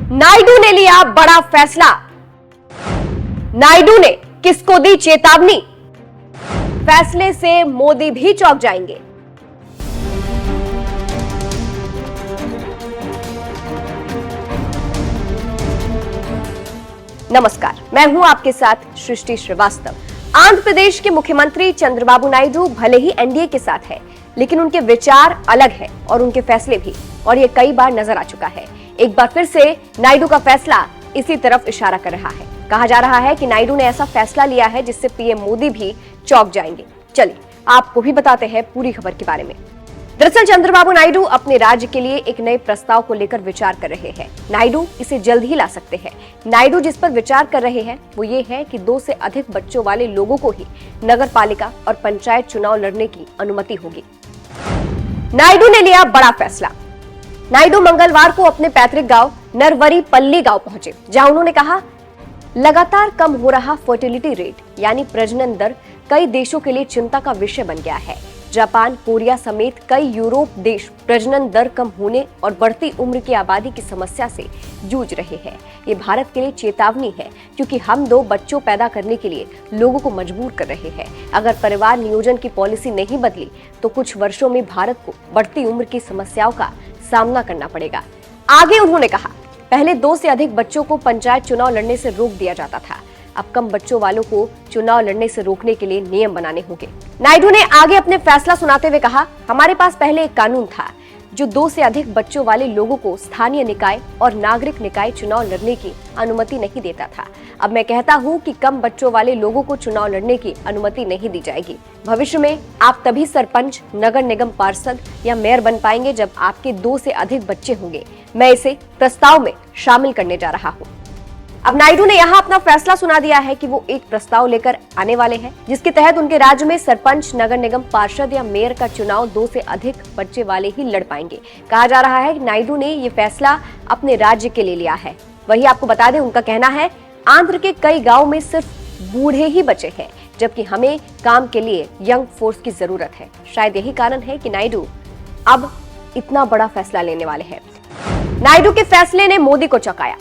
नायडू ने लिया बड़ा फैसला। नायडू ने किसको दी चेतावनी? फैसले से मोदी भी चौंक जाएंगे। नमस्कार, मैं हूं आपके साथ सृष्टि श्रीवास्तव। आंध्र प्रदेश के मुख्यमंत्री चंद्रबाबू नायडू भले ही एनडीए के साथ है, लेकिन उनके विचार अलग है और उनके फैसले भी, और ये कई बार नजर आ चुका है। एक बार फिर से नायडू का फैसला इसी तरफ इशारा कर रहा है। कहा जा रहा है कि नायडू ने ऐसा फैसला लिया है जिससे पीएम मोदी भी चौंक जाएंगे। चलिए आपको भी बताते हैं पूरी खबर के बारे में। दरअसल चंद्रबाबू नायडू अपने राज्य के लिए एक नए प्रस्ताव को लेकर विचार कर रहे हैं। नायडू इसे जल्द ही ला सकते हैं। नायडू जिस पर विचार कर रहे हैं वो ये है कि 2 से अधिक बच्चों वाले लोगों को ही नगर पालिका और पंचायत चुनाव लड़ने की अनुमति होगी। नायडू ने लिया बड़ा फैसला। नायडू मंगलवार को अपने पैतृक गांव नरवरीपल्ली गांव पहुंचे, जहां उन्होंने कहा, लगातार कम हो रहा फर्टिलिटी रेट यानी प्रजनन दर कई देशों के लिए चिंता का विषय बन गया है। जापान, कोरिया समेत कई यूरोप देश प्रजनन दर कम होने और बढ़ती उम्र की आबादी की समस्या से जूझ रहे हैं। ये भारत के लिए चेतावनी है, क्योंकि हम 2 बच्चों पैदा करने के लिए लोगों को मजबूर कर रहे हैं। अगर परिवार नियोजन की पॉलिसी नहीं बदली तो कुछ वर्षों में भारत को बढ़ती उम्र की समस्याओं का सामना करना पड़ेगा। आगे उन्होंने कहा, पहले 2 से अधिक बच्चों को पंचायत चुनाव लड़ने से रोक दिया जाता था। अब कम बच्चों वालों को चुनाव लड़ने से रोकने के लिए नियम बनाने होंगे। नायडू ने आगे अपने फैसला सुनाते हुए कहा, हमारे पास पहले एक कानून था जो 2 से अधिक बच्चों वाले लोगों को स्थानीय निकाय और नागरिक निकाय चुनाव लड़ने की अनुमति नहीं देता था। अब मैं कहता हूं कि कम बच्चों वाले लोगों को चुनाव लड़ने की अनुमति नहीं दी जाएगी। भविष्य में आप तभी सरपंच, नगर निगम पार्षद या मेयर बन पाएंगे जब आपके 2 से अधिक बच्चे होंगे। मैं इसे प्रस्ताव में शामिल करने जा रहा हूँ। अब नायडू ने यहाँ अपना फैसला सुना दिया है कि वो एक प्रस्ताव लेकर आने वाले हैं, जिसके तहत उनके राज्य में सरपंच, नगर निगम पार्षद या मेयर का चुनाव 2 से अधिक बच्चे वाले ही लड़ पाएंगे। कहा जा रहा है कि नायडू ने ये फैसला अपने राज्य के लिए लिया है। वही आपको बता दें, उनका कहना है, आंध्र के कई गाँव में सिर्फ बूढ़े ही बचे हैं, जबकि हमें काम के लिए यंग फोर्स की जरूरत है। शायद यही कारण है कि नायडू अब इतना बड़ा फैसला लेने वाले हैं। नायडू के फैसले ने मोदी को चौंकाया।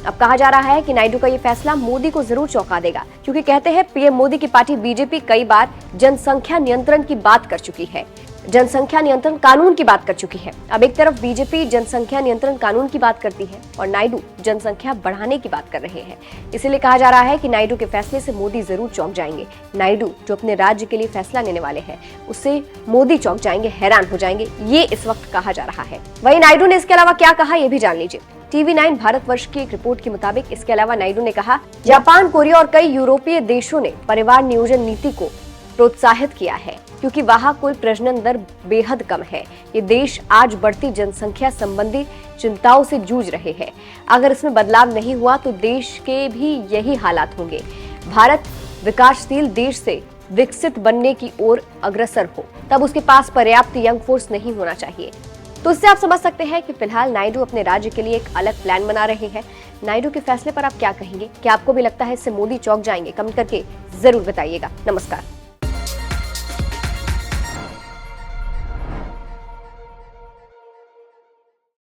अब कहा जा रहा है कि नायडू का ये फैसला मोदी को जरूर चौंका देगा, क्योंकि कहते हैं पीएम मोदी की पार्टी बीजेपी कई बार जनसंख्या नियंत्रण की बात कर चुकी है, जनसंख्या नियंत्रण कानून की बात कर चुकी है। अब एक तरफ बीजेपी जनसंख्या नियंत्रण कानून की बात करती है और नायडू जनसंख्या बढ़ाने की बात कर रहे हैं। इसीलिए कहा जा रहा है कि नायडू के फैसले से मोदी जरूर चौंक जाएंगे। नायडू जो अपने राज्य के लिए फैसला लेने वाले हैं, उससे मोदी चौंक जाएंगे, हैरान हो जाएंगे, ये इस वक्त कहा जा रहा है। वही नायडू ने इसके अलावा क्या कहा, ये भी जान लीजिए। TV9 भारतवर्ष की एक रिपोर्ट के मुताबिक इसके अलावा नायडू ने कहा, जापान, कोरिया और कई यूरोपीय देशों ने परिवार नियोजन नीति को प्रोत्साहित किया है, क्योंकि वहां कुल प्रजनन दर बेहद कम है। ये देश आज बढ़ती जनसंख्या संबंधी चिंताओं से जूझ रहे हैं। अगर इसमें बदलाव नहीं हुआ तो देश के भी यही हालात होंगे। भारत विकासशील देश से विकसित बनने की ओर अग्रसर हो, तब उसके पास पर्याप्त यंग फोर्स नहीं होना चाहिए। तो इससे आप समझ सकते हैं कि फिलहाल नायडू अपने राज्य के लिए एक अलग प्लान बना रहे हैं। नायडू के फैसले पर आप क्या कहेंगे? क्या आपको भी लगता है इससे मोदी चौंक जाएंगे? कमेंट करके जरूर बताइएगा। नमस्कार।